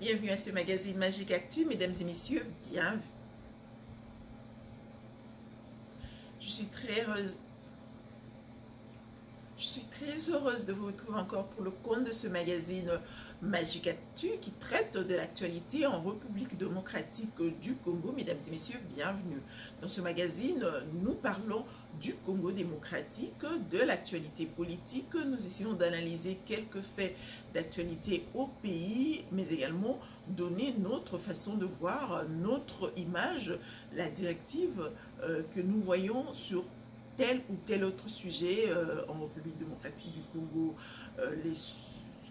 Bienvenue à ce magazine Magique Actu, mesdames et messieurs, bienvenue. Je suis très heureuse de vous retrouver encore pour le compte de ce magazine Magique Actu qui traite de l'actualité en République démocratique du Congo. Mesdames et messieurs, bienvenue. Dans ce magazine, nous parlons du Congo démocratique, de l'actualité politique. Nous essayons d'analyser quelques faits d'actualité au pays, mais également donner notre façon de voir, notre image, la directive que nous voyons sur tel ou tel autre sujet en République démocratique du Congo.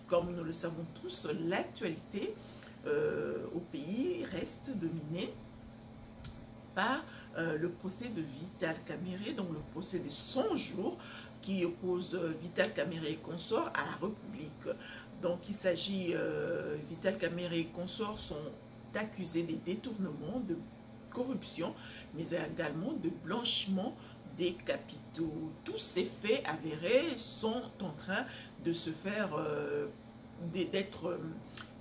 Comme nous le savons tous, l'actualité au pays reste dominée par le procès de Vital Kamerhe, donc le procès des 100 jours qui oppose Vital Kamerhe et consorts à la République. Donc il s'agit, Vital Kamerhe et consorts sont accusés des détournements, de corruption, mais également de blanchiment des capitaux. Tous ces faits avérés sont en train de se faire, d'être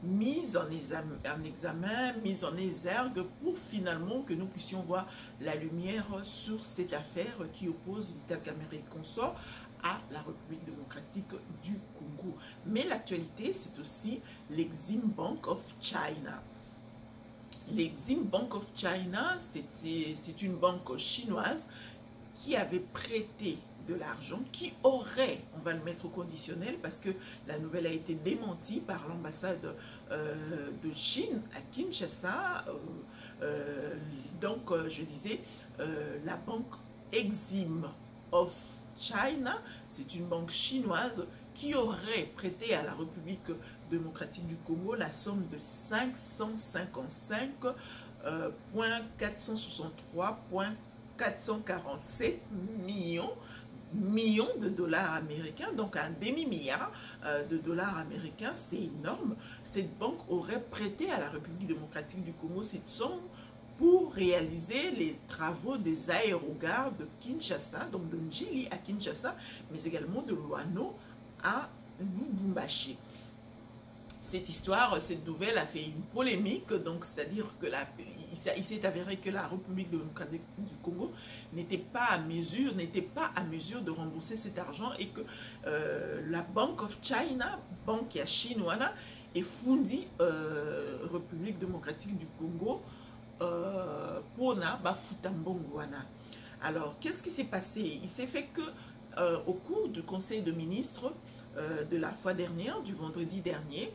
mis en examen, mis en exergue pour finalement que nous puissions voir la lumière sur cette affaire qui oppose Vital Kamerhe et consorts à la République démocratique du Congo. Mais l'actualité, c'est aussi l'Exim Bank of China. L'Exim Bank of China, c'est une banque chinoise qui avait prêté de l'argent, qui aurait, on va le mettre au conditionnel parce que la nouvelle a été démentie par l'ambassade de Chine à Kinshasa. Donc, je disais, la banque Exim of China, c'est une banque chinoise qui aurait prêté à la République démocratique du Congo la somme de 555,463,447 millions de dollars américains, donc un demi-milliard de dollars américains, c'est énorme. Cette banque aurait prêté à la République démocratique du Congo cette somme pour réaliser les travaux des aérogares de Kinshasa, donc de Njili à Kinshasa, mais également de Luano à Lubumbashi. Cette histoire, cette nouvelle a fait une polémique, donc c'est-à-dire que il s'est avéré que la République démocratique du Congo n'était pas à mesure de rembourser cet argent et que la Bank of China, banque chinoise, est fondée République démocratique du Congo pour na bafutambongwana. Alors, qu'est-ce qui s'est passé? Il s'est fait que au cours du Conseil de ministres de la fois dernière, du vendredi dernier,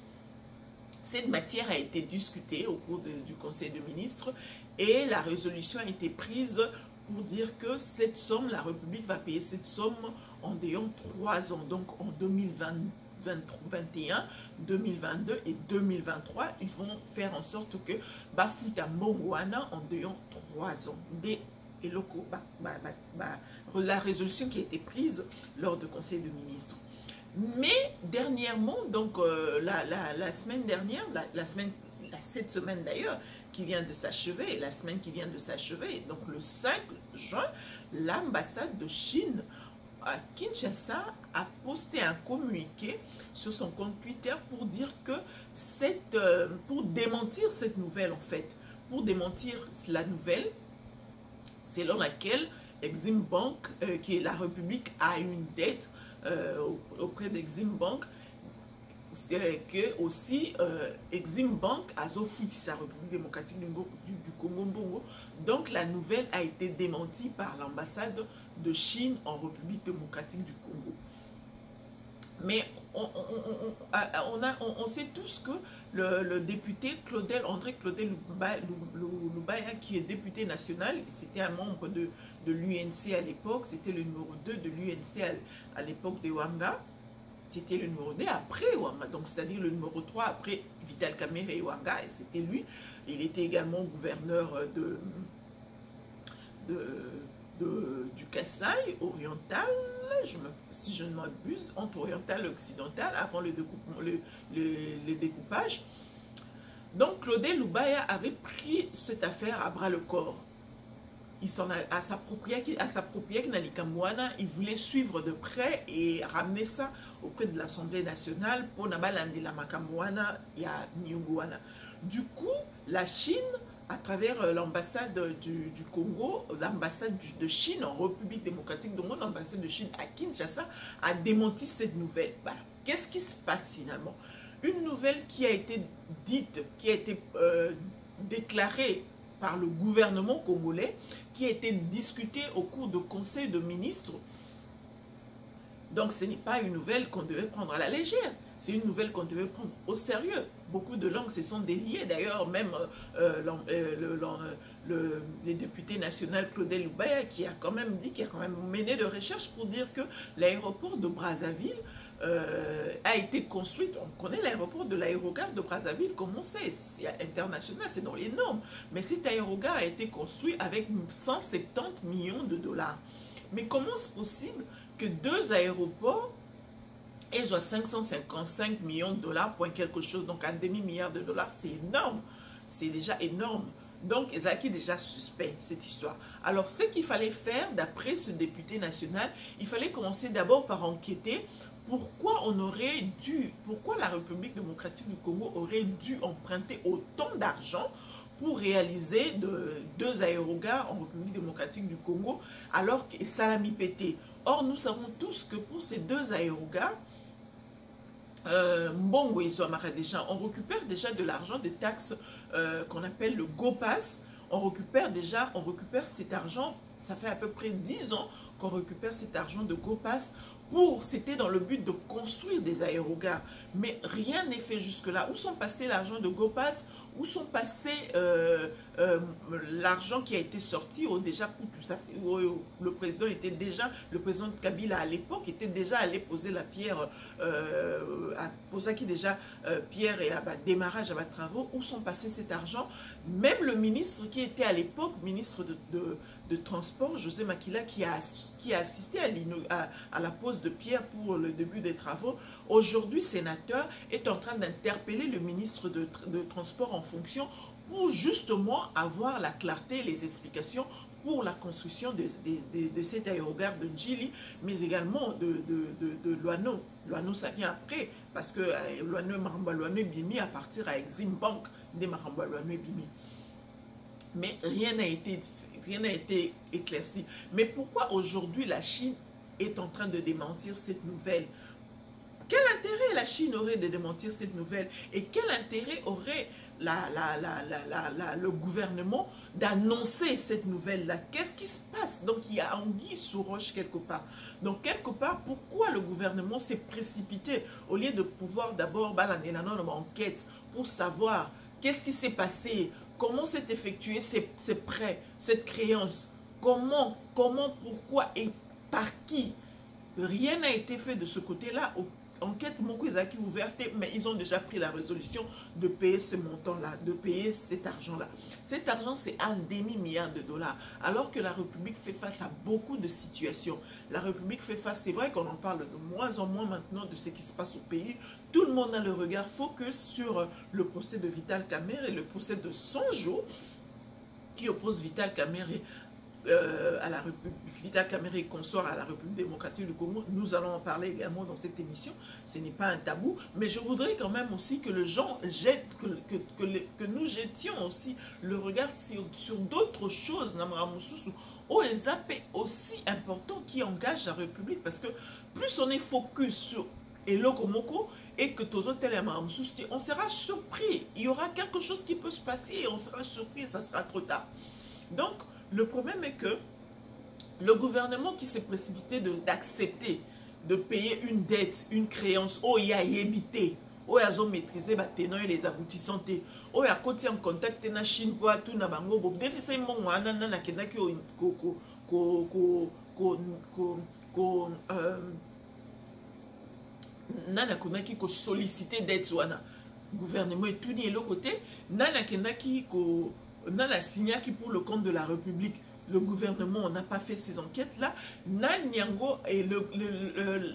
cette matière a été discutée au cours du Conseil de ministres et la résolution a été prise pour dire que cette somme, la République va payer cette somme en ayant 3 ans, donc en 2021, 2022 et 2023, ils vont faire en sorte que Bafuta Mbongwana en ayant 3 ans. Et locaux, la résolution qui a été prise lors du Conseil de ministres. Mais dernièrement, donc la semaine dernière, cette semaine d'ailleurs, qui vient de s'achever, la semaine qui vient de s'achever, donc le 5 juin, l'ambassade de Chine à Kinshasa a posté un communiqué sur son compte Twitter pour dire que pour démentir cette nouvelle en fait, pour démentir la nouvelle selon laquelle Exim Bank, qui est la République, a une dette auprès d'Exim Bank, que aussi Exim Bank a foutu sa République démocratique du Congo Mbongo. Donc la nouvelle a été démentie par l'ambassade de Chine en République démocratique du Congo. Mais on sait tous que le député André Claudel Lubaya, qui est député national, c'était un membre de l'UNC à l'époque, c'était le numéro 2 de l'UNC à l'époque de Wanga, c'était le numéro 2 après Wanga, donc c'est-à-dire le numéro 3 après Vital Kamerhe et Wanga, et c'était lui. Il était également gouverneur du Kasaï oriental, si je ne m'abuse, entre oriental et occidental, avant le découpage. Donc Claudel Lubaya avait pris cette affaire à bras le corps. Il s'en a à s'approprier Nalikamwana, il voulait suivre de près et ramener ça auprès de l'Assemblée nationale pour Nabalandi la Makamwana ya Nyunguana. Du coup, la Chine, à travers l'ambassade du Congo, l'ambassade de Chine en République démocratique du Congo, l'ambassade de Chine à Kinshasa, a démenti cette nouvelle. Voilà. Qu'est-ce qui se passe finalement? Une nouvelle qui a été dite, qui a été déclarée par le gouvernement congolais, qui a été discutée au cours de conseils de ministres. Donc ce n'est pas une nouvelle qu'on devait prendre à la légère, c'est une nouvelle qu'on devait prendre au sérieux. Beaucoup de langues se sont déliées, d'ailleurs même le député national Claudel Lubaya qui a quand même dit, qui a quand même mené de recherches pour dire que l'aéroport de Brazzaville a été construit. On connaît l'aéroport de l'aérogare de Brazzaville, comme on sait, c'est international, c'est dans les normes. Mais cet aérogare a été construit avec 170 millions de dollars. Mais comment c'est possible que deux aéroports aient 555 millions de dollars pour quelque chose, donc un demi-milliard de dollars, c'est énorme, c'est déjà énorme. Donc, Ezaki est déjà suspect, cette histoire. Alors, ce qu'il fallait faire, d'après ce député national, il fallait commencer d'abord par enquêter pourquoi pourquoi la République démocratique du Congo aurait dû emprunter autant d'argent pour réaliser deux aérogares en République démocratique du Congo, alors que Salami pété. Or, nous savons tous que pour ces deux aérogares, Mbongo et Zouamara déjà, on récupère déjà de l'argent des taxes qu'on appelle le GoPass. On récupère cet argent, ça fait à peu près 10 ans qu'on récupère cet argent de GoPass c'était dans le but de construire des aérogares. Mais rien n'est fait jusque-là. Où sont passés l'argent de GoPass? Où sont passés l'argent qui a été sorti déjà pour tout ça? Le président de Kabila à l'époque était déjà allé poser la pierre, pierre et démarrage à travaux. Où sont passés cet argent? Même le ministre qui était à l'époque ministre de Transport, José Makila, qui a assisté à la pose de pierre pour le début des travaux, aujourd'hui sénateur, est en train d'interpeller le ministre de Transport en fonction pour justement avoir la clarté et les explications pour la construction de cet aérogare de Ndjili, mais également de Loano. Loano, ça vient après, parce que Loano est bimi à partir à Exim Bank de Maramba Loano est bimi. Mais rien n'a été éclairci. Mais pourquoi aujourd'hui la Chine est en train de démentir cette nouvelle? Quel intérêt la Chine aurait de démentir cette nouvelle? Et quel intérêt aurait le gouvernement d'annoncer cette nouvelle-là? Qu'est-ce qui se passe? Donc il y a anguille sous roche quelque part. Donc quelque part, pourquoi le gouvernement s'est précipité au lieu de pouvoir d'abord balader la enquête pour savoir qu'est-ce qui s'est passé? Comment s'est effectué ces prêts, cette créance? Comment, pourquoi et par qui? Rien n'a été fait de ce côté-là. Enquête Mokouzaki ouverte, mais ils ont déjà pris la résolution de payer ce montant-là, de payer cet argent-là. Cet argent, c'est un demi-milliard de dollars. Alors que la République fait face à beaucoup de situations. La République fait face, c'est vrai qu'on en parle de moins en moins maintenant de ce qui se passe au pays. Tout le monde a le regard focus sur le procès de Vital Kamerhe et le procès de Sanjo qui oppose Vital Kamerhe à la République, Vital Kamerhe et consort à la République démocratique du Congo. Nous allons en parler également dans cette émission. Ce n'est pas un tabou, mais je voudrais quand même aussi que les gens jettent, que nous jettions aussi le regard sur d'autres choses, ou les appels aussi importants qui engagent la République, parce que plus on est focus sur Eloko Moko et que on sera surpris. Il y aura quelque chose qui peut se passer et on sera surpris et ça sera trop tard. Donc, le problème est que le gouvernement qui s'est précipité d'accepter de payer une dette, une créance, il y a évité, il a maîtrisé les tenants et les aboutissants, il a côté en contact avec la Chine, tout na bango, déficit mon wana na kenaki nana konaki ko solliciter dette wana gouvernement et tout dit l'autre côté nana kenaki ko nana signaki pour le compte de la République. Le gouvernement n'a pas fait ces enquêtes là. Nanyango et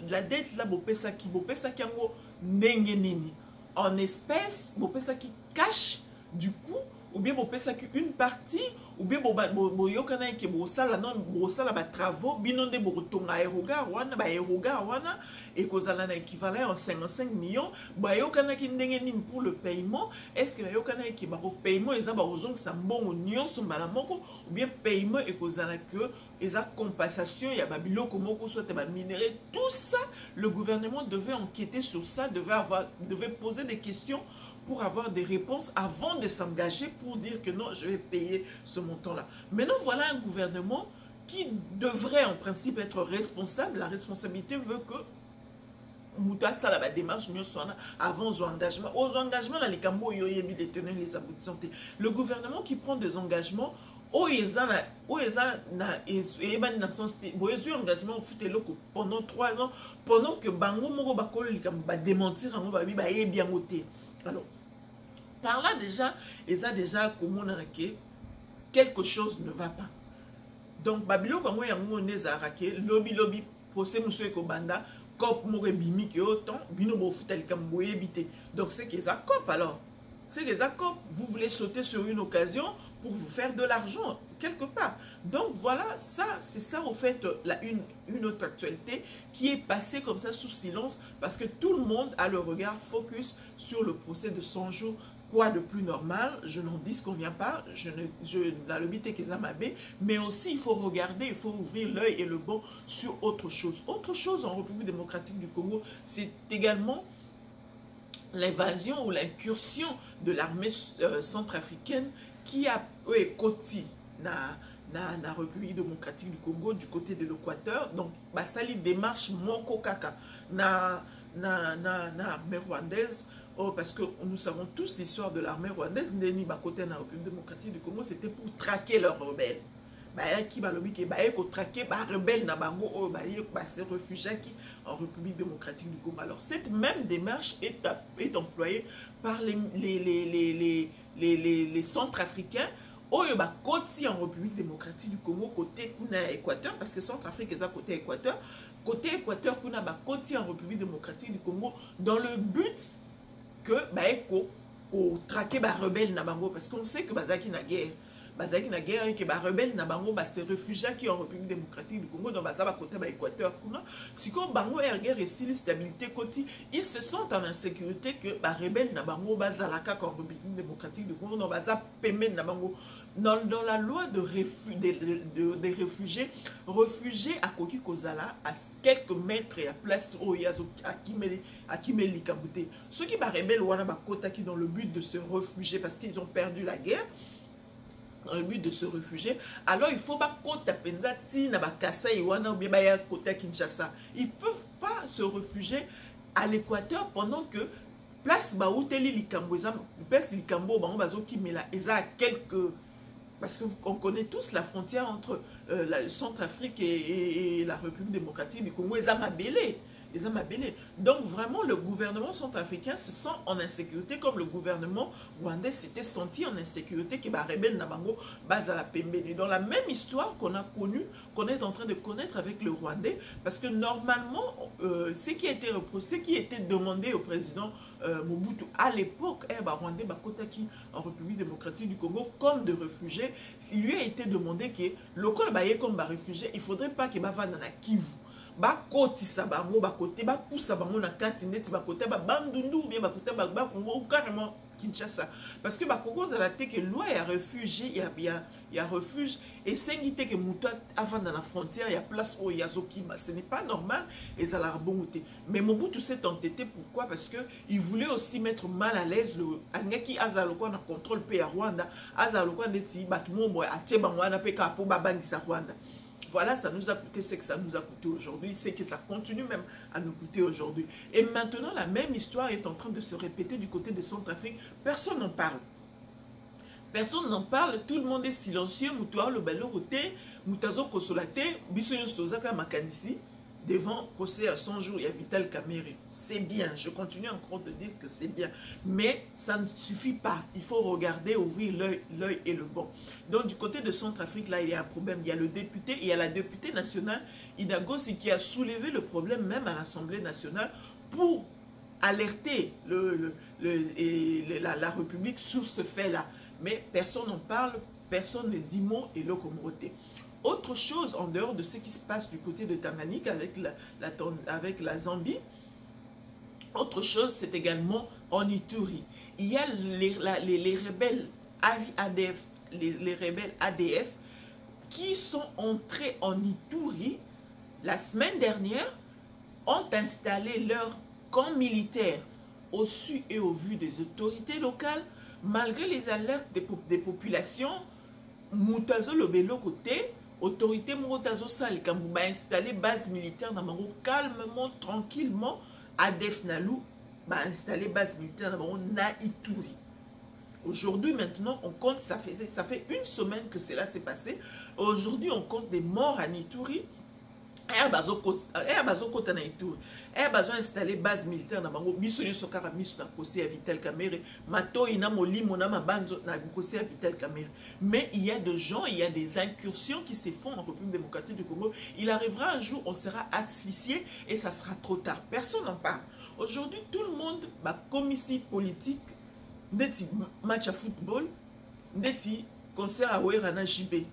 la dette là bopesaki yango ndenge nini en espèces bopesaki cash. Du coup ou bien bopesa une partie, ou bien boyokana ke bosala non bosala ba travaux binonde bokotonga aérogare wana ba aérogare wana et kozala na équivalent en 55 millions bayokana ki ndenge nini pour le paiement. Est-ce que bayokana ki ba paiement eza ba ozongisa mbongo nyonso mbala moko, ou bien paiement et kozala que eza compensation ya ba biloko moko soit ba minerai. Tout ça le gouvernement devait enquêter sur ça, devait poser des questions pour avoir des réponses avant de s'engager pour dire que non, je vais payer ce montant-là. Maintenant, voilà un gouvernement qui devrait en principe être responsable. La responsabilité veut que Moutatsa la démarche avant aux engagements. Aux engagements, les cambo les tenants, les aboutissants. Le gouvernement qui prend des engagements, pendant 3 ans, pendant que Bango Moro Bakolo va démentir, alors, par là déjà, ils ont déjà communiqué quelque chose ne va pas. Donc, Babylone, comme on est arraqué, lobby, procès monsieur Kobanda, cop moure bimi qui autant, bino bofutel kamboye bité. Donc, c'est qu'ils accopent alors. C'est qu'ils accopent. Vous voulez sauter sur une occasion pour vous faire de l'argent, quelque part. Donc, voilà, ça, c'est ça, au fait, une autre actualité qui est passée comme ça sous silence parce que tout le monde a le regard focus sur le procès de 100 jours. Quoi de plus normal, je n'en dis qu'on vient pas, la lobby Tekezamabé, mais aussi il faut regarder, il faut ouvrir l'œil et le bon sur autre chose. Autre chose en République démocratique du Congo, c'est également l'invasion ou l'incursion de l'armée centrafricaine qui a côté na République démocratique du Congo du côté de l'Équateur. Donc, ça les démarche Moko Kaka na armée rwandaise. Oh, parce que nous savons tous l'histoire de l'armée rwandaise, Ndeni Bakote na République démocratique du Congo, c'était pour traquer leurs rebelles. Qui va lobby qui va traquer les rebelles na bango oh ces réfugiés qui en République démocratique du Congo. Alors cette même démarche est employée par les Centrafricains. Oyo ba koti en République démocratique du Congo côté kuna Équateur parce que Centrafrique est à côté Équateur kuna ba koti en République démocratique du Congo dans le but que traquer les rebelles na bango parce qu'on sait que bazaki na guerre et que les rebelles na bango ces réfugiés qui en République démocratique du Congo dans bazaba côté Équateur kuna si ko bango guerre et si stabilité côté ils se sentent en insécurité que les rebelles na bango bazalaka en République démocratique du Congo dans bazaba paiement na bango dans la loi des réfugiés à Koki Kozala à quelques mètres et à place au yazo à Kimeli Kabouté ceux qui ba rebelles wana ba kota qui dans le but de se réfugier parce qu'ils ont perdu la guerre dans le but de se réfugier, alors il faut pas kota penza ti na ba Kasai wana ou bien ba ya kota Kinshasa. Ils peuvent pas se réfugier à l'Équateur pendant que place ba hoteli likambo place likambo bango bazo kimela eza à quelques parce que on connaît tous la frontière entre la Centrafrique et la République démocratique du Congo eza mabélé. Donc vraiment le gouvernement centrafricain se sent en insécurité comme le gouvernement rwandais s'était senti en insécurité qui dans la même histoire qu'on a connue, qu'on est en train de connaître avec le Rwandais, parce que normalement ce qui était demandé au président Mobutu à l'époque Rwandais Bakotaki en République démocratique du Congo comme de réfugiés, il lui a été demandé que le col comme réfugié, il faudrait pas qu'il va dans la Kivu ba koti sabango ba côté ba poussa bango na kati ndeti ba côté ba bandundu bien ba côté ba Congo carrément Kinshasa parce que ba Congo za la que loi ya réfugié il y a refuge et sengité que muta avant dans la frontière il y a place au yazokima ce n'est pas normal et ça la bongoté mais Mobutu s'est entêté pourquoi parce que il voulait aussi mettre mal à l'aise le angaki azaloko na contrôle pays à Rwanda azaloko ndeti batumo boy atie bango na pe ka po babandisa Rwanda. Voilà, ça nous a coûté ce que ça nous a coûté aujourd'hui, c'est que ça continue même à nous coûter aujourd'hui. Et maintenant, la même histoire est en train de se répéter du côté de Centrafrique. Personne n'en parle. Personne n'en parle, tout le monde est silencieux. Moutouar le bel côté, Moutazo Kosolate, Bissonyo Stozaka Makanisi, devant procès à 100 jours, il y a Vital Kamerhe. C'est bien, je continue encore de dire que c'est bien. Mais ça ne suffit pas. Il faut regarder, ouvrir l'œil et le bon. Donc du côté de Centrafrique, là, il y a un problème. Il y a le député, il y a la députée nationale, Ida Gossi, qui a soulevé le problème même à l'Assemblée nationale pour alerter la République sur ce fait-là. mais personne n'en parle, personne ne dit mot et le Comoroté. Autre chose, en dehors de ce qui se passe du côté de Tamanik avec la Zambie, autre chose, c'est également en Ituri. Il y a les rebelles ADF, les rebelles ADF qui sont entrés en Ituri la semaine dernière, ont installé leur camp militaire au su et au vu des autorités locales, malgré les alertes des populations. Moutazo Lobelo côté, autorité Moutazo Sal, quand vous installé base militaire dans Mango calmement, tranquillement, ADF Nalou, installé base militaire dans Mango na Ituri. Aujourd'hui, maintenant, on compte, ça fait une semaine que cela s'est passé. Aujourd'hui, on compte des morts à Ituri. Installé base militaire na bango biso nyoso kaka miso na kosi ya Vital Kamerhe matoi na molimo na mabanzo na kosi ya Vital Kamerhe. Mais il y a des gens, il y a des incursions qui se font en République démocratique du Congo. Il arrivera un jour, on sera asphyxié et ça sera trop tard. Personne n'en parle. Aujourd'hui, tout le monde, commission politique, ndeti match à football, ndeti concert à Ouerana JB.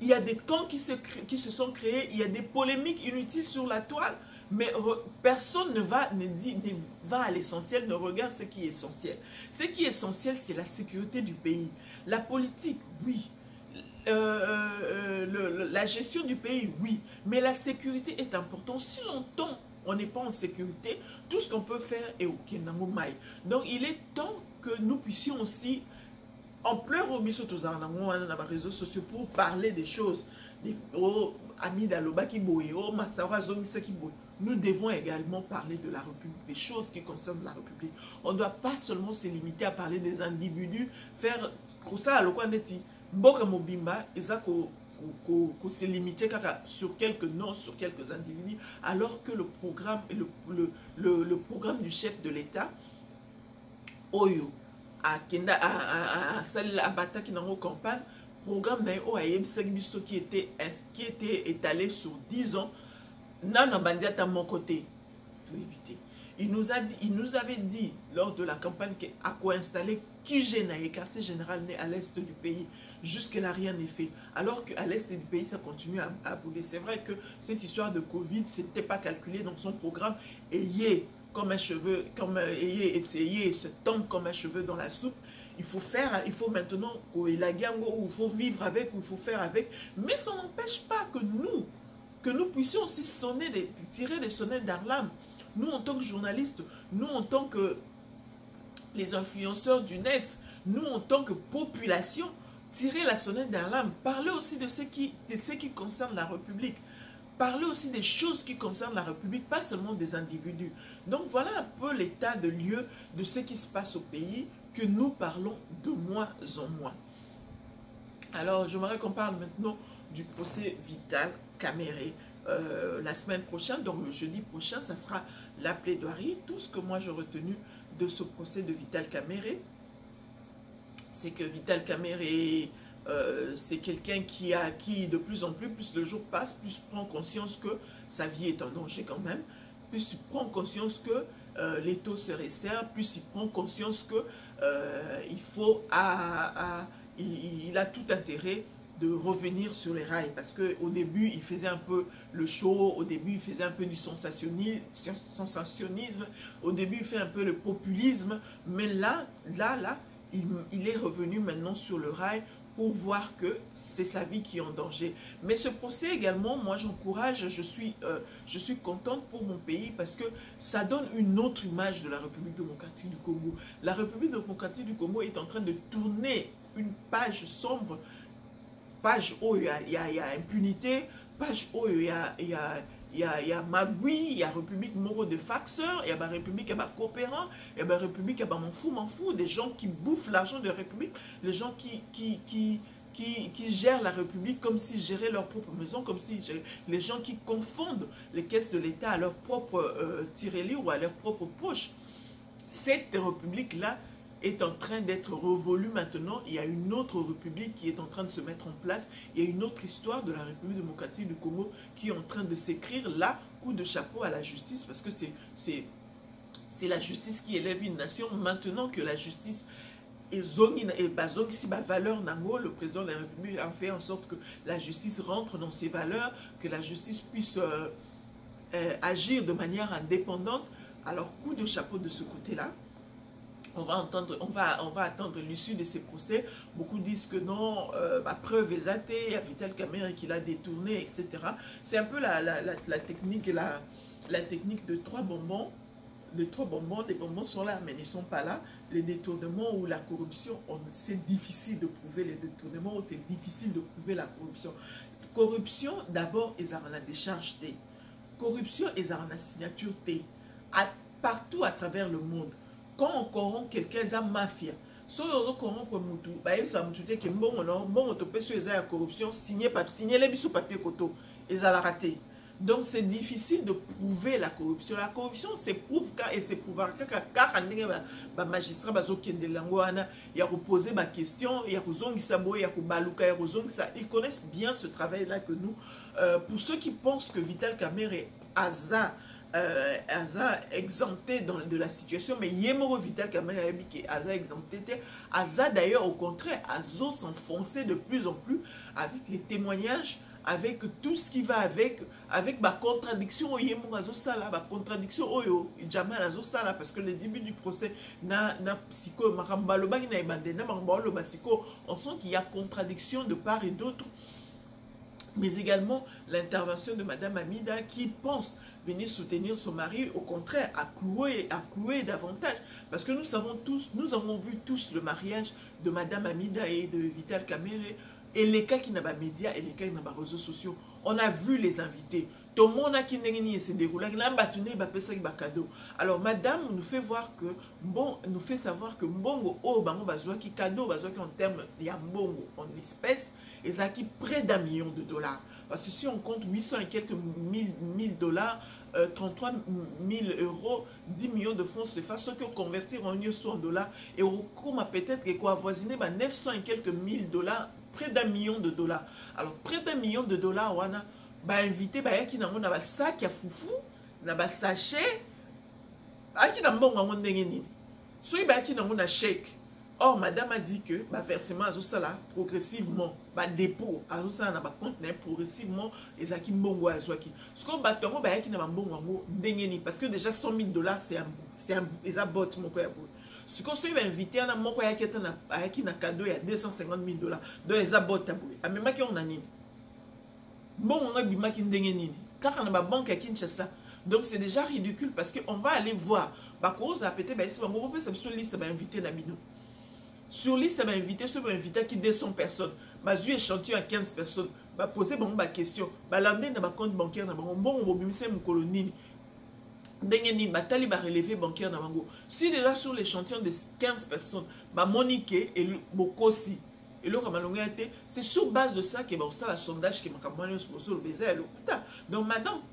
Il y a des camps qui se sont créés, il y a des polémiques inutiles sur la toile, mais personne ne va à l'essentiel, ne regarde ce qui est essentiel. Ce qui est essentiel, c'est la sécurité du pays. La politique, oui. La gestion du pays, oui. Mais la sécurité est importante. Si longtemps on n'est pas en sécurité, tout ce qu'on peut faire est au Kenangomaï. Donc il est temps que nous puissions aussi on pleure au biso tozana dans les réseaux sociaux pour parler des choses. Oh, Ami Daloba qui boye, oh, Massawa Zongisa qui boye. Nous devons également parler de la République, des choses qui concernent la République. On ne doit pas seulement se limiter à parler des individus, faire ça à l'Okwandeti, Mboka Mobimba, et ça qu'on se limiter sur quelques noms, sur quelques individus, alors que le programme du chef de l'État, Oyo, à Salila Abata qui n'a pas campagne, programme qui était étalé sur 10 ans, n'a bandia à mon côté. Il nous avait dit lors de la campagne à quoi installer Kijena et quartier général né à l'est du pays. Jusque-là, rien n'est fait. Alors qu'à l'est du pays, ça continue à bouler. C'est vrai que cette histoire de Covid, ce n'était pas calculé dans son programme. Ayez comme un cheveu, ayez se tombe comme un cheveu dans la soupe. Il faut maintenant il faut vivre avec, ou il faut faire avec. Mais ça n'empêche pas que nous puissions aussi tirer des sonnettes d'alarme. Nous, en tant que journalistes, nous, en tant que les influenceurs du net, nous, en tant que population, tirer la sonnette d'alarme. Parler aussi de ce qui concerne la République. Parler aussi des choses qui concernent la République, pas seulement des individus. Donc voilà un peu l'état de lieu de ce qui se passe au pays, que nous parlons de moins en moins. Alors, j'aimerais qu'on parle maintenant du procès Vital Kamerhe. La semaine prochaine, donc le jeudi prochain, ça sera la plaidoirie. Tout ce que moi j'ai retenu de ce procès de Vital Kamerhe, c'est que Vital Kamerhe, c'est quelqu'un qui de plus en plus le jour passe, plus prend conscience que sa vie est en danger quand même, plus il prend conscience que les taux se resserrent, plus il prend conscience que il a tout intérêt de revenir sur les rails, parce qu'au début il faisait un peu le show, au début il faisait un peu du sensationnalisme, au début il fait un peu le populisme, mais là il est revenu maintenant sur le rail pour voir que c'est sa vie qui est en danger. Mais ce procès également, moi j'encourage, je suis contente pour mon pays parce que ça donne une autre image de la République démocratique du Congo. La République démocratique du Congo est en train de tourner une page sombre, page où il y a impunité, page où il y a Magui, il y a République Moro de Faxeur, il y a République, il y a Coopérant, il y a République, il y a m'en fous, des gens qui bouffent l'argent de la République, les gens qui gèrent la République comme s'ils géraient leur propre maison, comme si les gens qui confondent les caisses de l'État à leur propre tirelire ou à leur propre poche. Cette République-là est en train d'être revolue maintenant. Il y a une autre république qui est en train de se mettre en place. Il y a une autre histoire de la République démocratique du Congo qui est en train de s'écrire là, coup de chapeau à la justice, parce que c'est la justice qui élève une nation. Maintenant que la justice et bazongi si ba valeur nango, le président de la République a fait en sorte que la justice rentre dans ses valeurs, que la justice puisse agir de manière indépendante. Alors coup de chapeau de ce côté-là. On va attendre l'issue de ces procès. Beaucoup disent que non, ma preuve est athée, il y a Vital Kamerhe qui l'a détourné, etc. C'est un peu la technique, la technique de trois bonbons. Les bonbons sont là, mais ils ne sont pas là. Les détournements ou la corruption, c'est difficile de prouver les détournements, c'est difficile de prouver la corruption. Corruption, d'abord, ils ont la décharge T. Corruption, ils ont la signature T. Partout à travers le monde. Quand on corrompt quelqu'un, ils ont mafia. Si on corrompt Moutou, ça me dit que bon, on peut la corruption, signer les bis sur papier coteau, ils ont la raté. Donc c'est difficile de prouver la corruption. La corruption, c'est prouve et c'est prouver car les magistrats ils posé ma question, ils connaissent bien ce travail-là que nous. Pour ceux qui pensent que Vital Kamerhe Aza exempté de la situation, mais Yemoro Vital Kamerhe Aza exempté, Aza d'ailleurs au contraire, Azo s'enfoncer de plus en plus avec les témoignages, avec tout ce qui va avec ma contradiction, ma contradiction, parce que le début du procès, on sent qu'il y a contradiction de part et d'autre. Mais également l'intervention de Madame Hamida qui pense venir soutenir son mari, au contraire, à clouer davantage. Parce que nous avons vu tous le mariage de Madame Hamida et de Vital Kamerhe, et les cas qui n'ont pas médias et les cas qui n'ont pas réseaux sociaux. On a vu les invités. Tout le monde a qui s'est déroulé. Alors Madame nous fait voir que nous fait savoir que Mbongo qui cadeau en termes de Mbongo en espèces, et ça qui près d'1 million de dollars. Parce que si on compte 800 et quelques mille dollars, 33 000 euros, 10 millions de francs CFA, ce que convertir en US ou en dollars, et au cours peut-être que quoi avoisiner 900 et quelques mille dollars, près d'1 million de dollars. Alors près d'1 million de dollars, on a invité qui n'a pas sac à foufou, n'a pas sachet, qui n'a pas de ndenge soit qui n'a pas chèque. Or, madame a dit que versement à ça progressivement, dépôt à ça n'a pas compte progressivement et qui mbongo à zoaki. Ce qu'on bat qui n'a pas mbongo ndenge parce que déjà 100 000 dollars c'est un bot mon quoi. Ce qu'on s'est invité à mon quoi qui n'a cadeau il y a 250 000 dollars. Donc les abot taboué. A même qui on a ni. Bon on a bima qui ndenge nini. Car on a ma banque à Kinshasa. Donc c'est déjà ridicule parce qu'on va aller voir. Bah cause a pété si on peut se sur liste invité na bino. Sur liste, ça m'a invité, qui 200 personnes. Ma vu échantillon à 15 personnes. Bah poser ma question. Bah l'année dans ma compte bancaire dans mon bon mon colonie. Dengeni batali ba relevé bancaire dans mango. Si déjà sur l'échantillon de 15 personnes, bah Monique et Bokosi et le Kamalongate, c'est sur base de ça que bah ça la sondage qui m'a campagne sur le baiser. Donc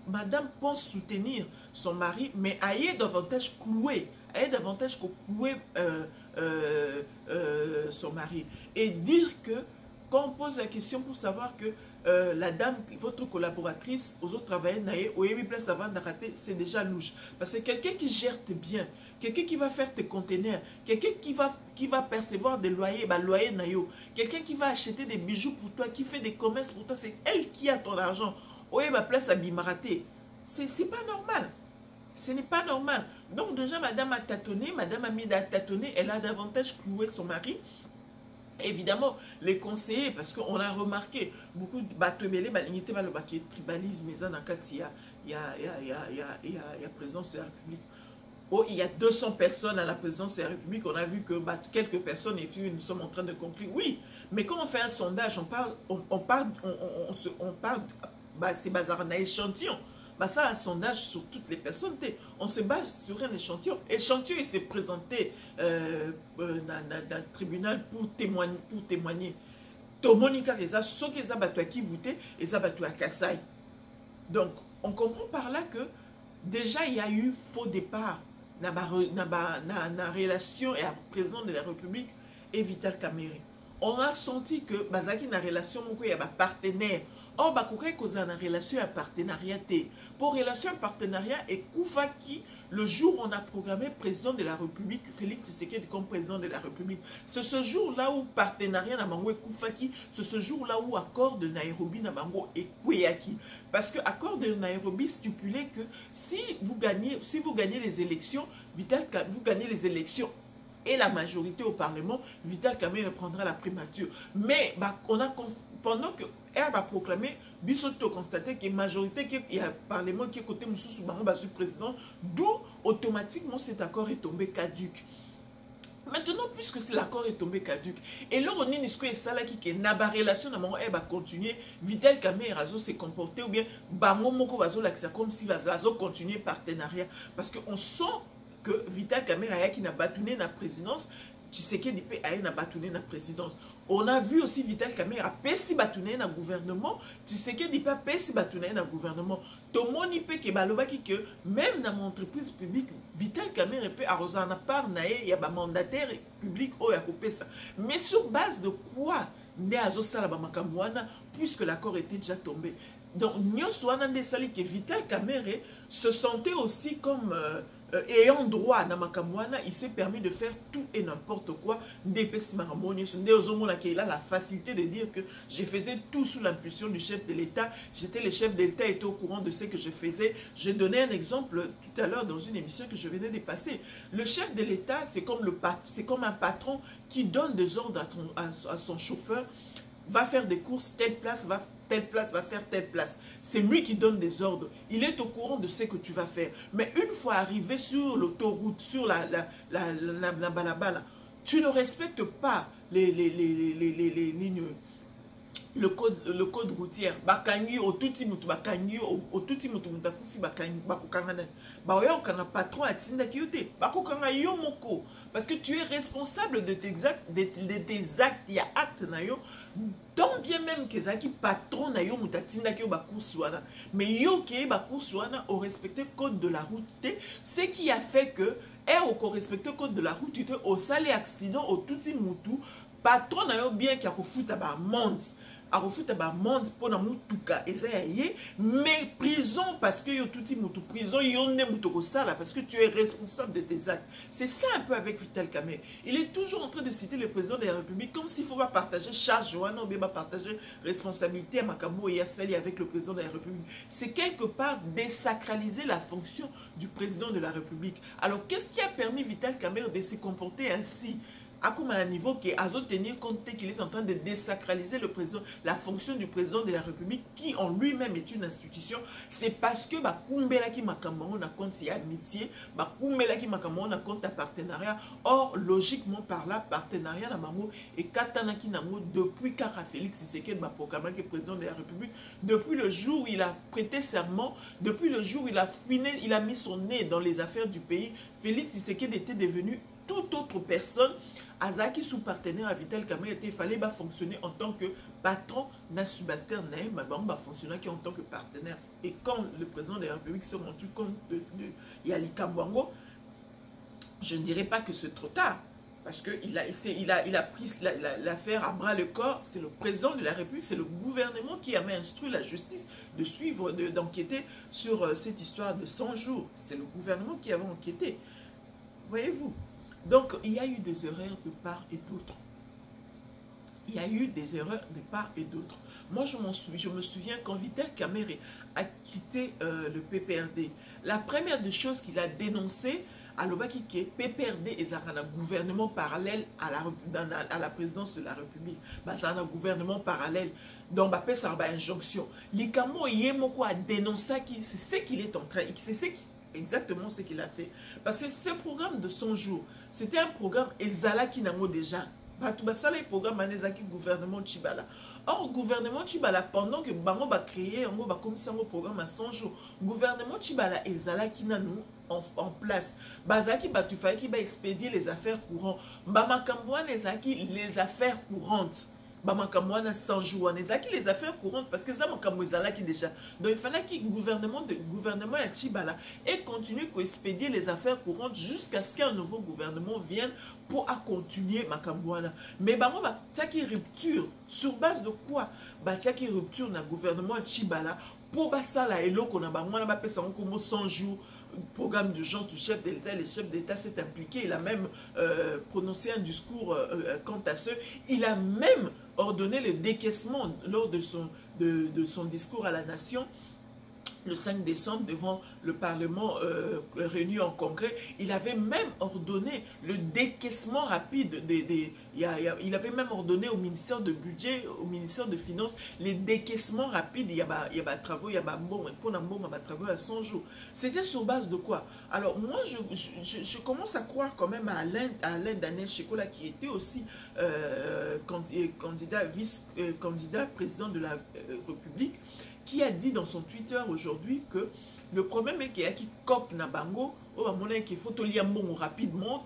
madame pense soutenir son mari, mais aille davantage clouer. Elle davantage clouer son mari et dire que quand on pose la question pour savoir que la dame, votre collaboratrice, aux autres travailleurs, au place avant de rater, c'est déjà louche. Parce que quelqu'un qui gère tes biens, quelqu'un qui va faire tes conteneurs, quelqu'un qui va percevoir des loyers, loyer nayo, quelqu'un qui va acheter des bijoux pour toi, qui fait des commerces pour toi, c'est elle qui a ton argent. Place à bimaraté. C'est pas normal. Ce n'est pas normal. Donc déjà, madame a tâtonné, madame Hamida a tâtonné, elle a davantage cloué son mari. Évidemment, les conseillers, parce qu'on a remarqué, beaucoup de bateaux-belés, le tribalisme, mais il y a présidence de la République. Oh, il y a 200 personnes à la présidence de la République, on a vu que quelques personnes, et puis nous sommes en train de conclure. Oui, mais quand on fait un sondage, on parle, c'est bazar, on a échantillon. Ça, un sondage sur toutes les personnes, on se base sur un échantillon. Échantillon, il s'est présenté dans le tribunal pour témoigner. Monica, ceux qui ont qui voté, ils ont battu à Kassai. Donc, on comprend par là que déjà, il y a eu faux départ dans la relation et à président de la République et Vital Kamerhe. on a senti que bazaki na relation moko ya ba partenaire. Or bakokai koza na relation ya partenariat te. Pour relation ya partenariat et Koufaki, le jour où on a programmé président de la République Félix Tshisekedi comme président de la République, c'est ce jour-là où partenariat na bango et Koufaki, c'est ce jour-là où accord de Nairobi na bango et Kweyaki. Parce que accord de Nairobi stipulait que si vous gagnez les élections, vous gagnez les élections et la majorité au Parlement, Vital Kamerhe prendra la primature. Mais pendant que elle a proclamé, Bissoto constaté que la majorité qui y a Parlement qui est côté Moussou Bango président, d'où automatiquement cet accord est tombé caduc. Maintenant, puisque l'accord est tombé caduc, et là, on est ça là qui est na ba relation na mango, elle va continuer, Vital Kamerhe s'est comporté, ou bien Bango Moko Bazo l'accès comme si Bazo continuer partenariat. Parce qu'on sent que Vital Kamerhe qui n'a batouné la présidence, Tshisekedi pe aye na batouné na présidence. On a vu aussi Vital Kamerhe pesi batouné na gouvernement, Tshisekedi pe pesi batouné na gouvernement. Tomoni pe ke balobaki que même dans mon entreprise publique, Vital Kamerhe pe arrosa na part na ye ya ba mandataire public o ya kopesa. Mais sur base de quoi ne azo sala ba makambo wana puisque l'accord était déjà tombé. Donc nyonso wana nde sali que Vital Kamerhe se sentait aussi comme ayant droit na makamwana, il s'est permis de faire tout et n'importe quoi. Il a la facilité de dire que je faisais tout sous l'impulsion du chef de l'État. J'étais le chef de l'État, était au courant de ce que je faisais. J'ai donné un exemple tout à l'heure dans une émission que je venais de passer. Le chef de l'État, c'est comme un patron qui donne des ordres à son chauffeur. Va faire des courses, telle place, va faire telle place. C'est lui qui donne des ordres. Il est au courant de ce que tu vas faire. Mais une fois arrivé sur l'autoroute, sur la balabala, tu ne respectes pas les lignes, le code routier. Bakangi au touti mutu bakangi au touti mutu mutakufi bakangi bakokangana. Ba oya okanga patron atinda kiote. Bakokanga yo moko parce que tu es responsable de tes actes, ya acte na yo. Donc bien même que zaki patron na yo mutatinda kio bakuswana. Mais yo ke bakuswana au respecter code de la route. Ce qui a fait que au respecter code de la route au salé accident au touti mutu patron na yo bien qui a kofuta ba monde. A refuta ba monde pour na mutuka ezaye mais prison parce que yo touti mutu prison yo ne mutoko sala parce que tu es responsable de tes actes. C'est ça un peu avec Vital Kamerhe. Il est toujours en train de citer le président de la République comme s'il faut pas partager charge ou non bien partager responsabilité à Makambo et à Sali avec le président de la République. C'est quelque part désacraliser la fonction du président de la République. Alors qu'est-ce qui a permis Vital Kamerhe de se comporter ainsi? À comme à un niveau qui a tenir compte qu'il est en train de désacraliser le président, la fonction du président de la République qui en lui-même est une institution, c'est parce que Kumbela qui makambo na compte si amitié, Kumbela qui makambo na compte à partenariat. Or logiquement par là partenariat na mango et katana ki nango depuis Kara Félix Tshisekedi proclamé que président de la République, depuis le jour où il a prêté serment, depuis le jour où il a mis son nez dans les affaires du pays, Félix Tshisekedi était devenu toute autre personne. Azaki sous partenaire à Vital Kamerhe, il fallait fonctionner en tant que patron na subalterne, fonctionner en tant que partenaire. Et quand le président de la République s'est rendu compte de Yali Kambwango, je ne dirais pas que c'est trop tard, parce qu'il a pris l'affaire à bras le corps. C'est le président de la République, c'est le gouvernement qui avait instruit la justice de suivre, d'enquêter sur cette histoire de 100 jours. C'est le gouvernement qui avait enquêté. Voyez-vous? Donc, il y a eu des erreurs de part et d'autre. Il y a eu des erreurs de part et d'autre. Moi, je me souviens quand Vital Kamerhe a quitté le PPRD. La première des choses qu'il a dénoncé, à l'obaki qui est PPRD et un gouvernement parallèle à la présidence de la République. C'est un gouvernement parallèle. Donc, c'est une injonction. Likamo Yemoko a dénoncé, c'est ce qu'il est en train, c'est exactement ce qu'il a fait. Parce que ce programme de 100 jours, c'était un programme Ezala qui n'a déjà. Le programme Anezaki gouvernement Tshibala. Or, gouvernement Tshibala, pendant que Bango va créer un programme à 100 jours, gouvernement Tshibala Ezala qui n'a nous en place. Bazaki Batufaki va expédier les affaires courantes. Bamakamboan Ezaki les affaires courantes. makambo wana 100 jours wana ezalaki les affaires courantes parce que eza makambo ezalaki déjà. Donc il fallait que le gouvernement ya Tshibala ait continué qu'expédier les affaires courantes jusqu'à ce qu'un nouveau gouvernement vienne pour continuer makambo wana. Mais bango batiaki rupture sur base de quoi? Batiaki rupture na gouvernement ya Tshibala pour basala eloko na bango wana bapesa ngo comme 100 jours programme d'urgence du chef de l'État. Le chef d'État s'est impliqué, il a même prononcé un discours quant à ce. Il a même ordonné le décaissement lors de son discours à la nation. Le 5 décembre, devant le Parlement réuni en congrès, il avait même ordonné le décaissement rapide il avait même ordonné au ministère de budget, au ministère de finances, les décaissements rapides. Il y a travaux, il y a travaux à 100 jours. C'était sur base de quoi? Alors moi, je commence à croire quand même à Alain Daniel Shekola, qui était aussi candidat président de la République, qui a dit dans son Twitter aujourd'hui que le problème est qu'il y a qui copie na bango, qu'il faut lire rapidement,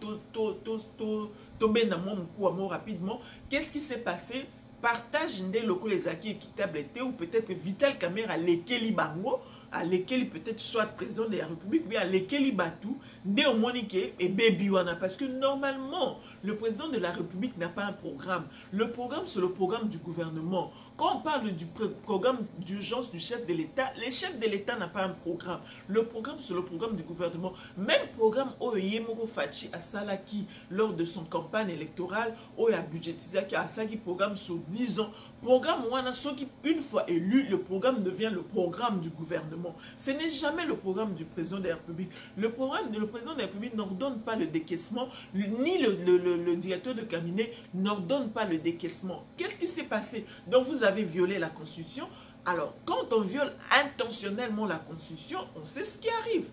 rapidement. Qu'est-ce qui s'est passé? Partage des locaux les acquis équitables ou peut-être Vital Kamerhe à lesquels bango, à lesquels peut-être soit président de la République, mais à lesquels batou, né au Monique et Bébiwana. Parce que normalement, le président de la République n'a pas un programme. Le programme, c'est le programme du gouvernement. Quand on parle du programme d'urgence du chef de l'État, le chef de l'État n'a pas un programme. Le programme, c'est le programme du gouvernement. Même programme Oyemoro Fachi à Salaki lors de son campagne électorale, Oya budgétisé à Saki programme sur 10 ans. Programme Wana Soki, une fois élu, le programme devient le programme du gouvernement. Ce n'est jamais le programme du président de la République. Le président de la République n'ordonne pas le décaissement, ni le directeur de cabinet n'ordonne pas le décaissement. Qu'est-ce qui s'est passé? Donc vous avez violé la Constitution. Alors, quand on viole intentionnellement la Constitution, on sait ce qui arrive.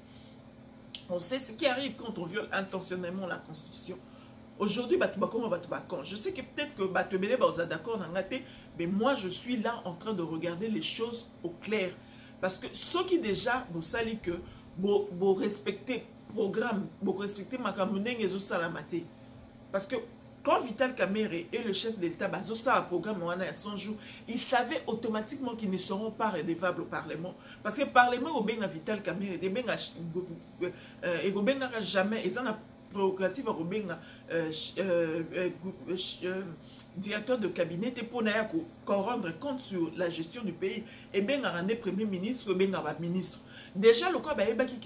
On sait ce qui arrive quand on viole intentionnellement la Constitution. Aujourd'hui, je sais que peut-être que Batebele est d'accord, mais moi je suis là en train de regarder les choses au clair. Parce que ceux qui déjà, vous savez que vous respectez le programme, vous respectez ma camoneng et salamate. Parce que quand Vital Kamerhe et le chef de l'État, un programme à 100 jours, ils savaient automatiquement qu'ils ne seront pas redevables au Parlement. Parce que le Parlement, au Benga Vital Kamerhe, il ne jamais, ils ont prérogative à Robenga directeur de cabinet pour rendre compte sur la gestion du pays et bien rendre premier ministre bien ministre. Déjà le cas qui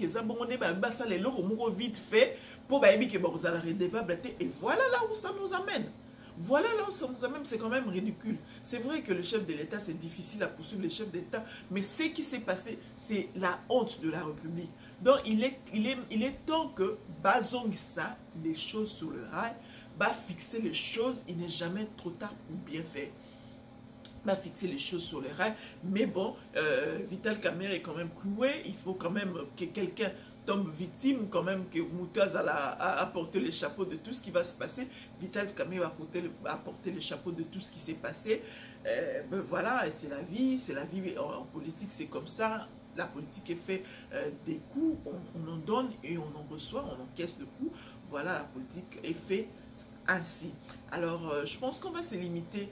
vite fait pour que redevable et voilà là où ça nous amène. Voilà là où ça nous amène, c'est quand même ridicule. C'est vrai que le chef de l'État, c'est difficile à poursuivre le chef d'État, mais ce qui s'est passé, c'est la honte de la République. Donc il est temps que Bazongisa les choses sur le rail, va fixer les choses, il n'est jamais trop tard pour bien faire. Va fixer les choses sur les rails, mais bon, Vital Kamerhe est quand même cloué, il faut quand même que quelqu'un tombe victime, quand même que Moutaz a porté le chapeau de tout ce qui va se passer. Vital Kamerhe a porté le chapeau de tout ce qui s'est passé. Ben voilà, c'est la vie en politique, c'est comme ça. La politique est faite des coups, on en donne et on en reçoit, on encaisse le coup. Voilà, la politique est faite ainsi. Alors, je pense qu'on va se limiter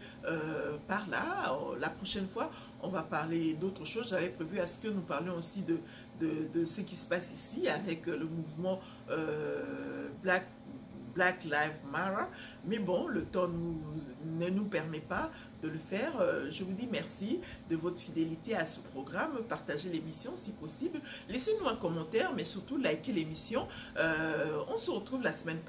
par là. La prochaine fois, on va parler d'autres choses. J'avais prévu à ce que nous parlions aussi de ce qui se passe ici avec le mouvement Black Lives Matter, mais bon, le temps ne nous permet pas de le faire. Je vous dis merci de votre fidélité à ce programme. Partagez l'émission si possible. Laissez-nous un commentaire, mais surtout likez l'émission. On se retrouve la semaine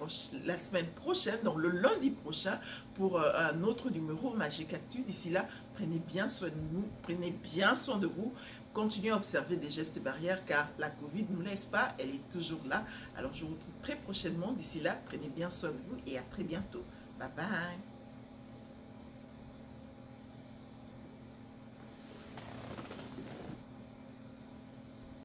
prochaine, donc le lundi prochain, pour un autre numéro Magic Actu. D'ici là, prenez bien soin de nous, prenez bien soin de vous. Continuez à observer des gestes barrières car la Covid ne nous laisse pas, elle est toujours là. Alors je vous retrouve très prochainement. D'ici là, prenez bien soin de vous et à très bientôt. Bye bye.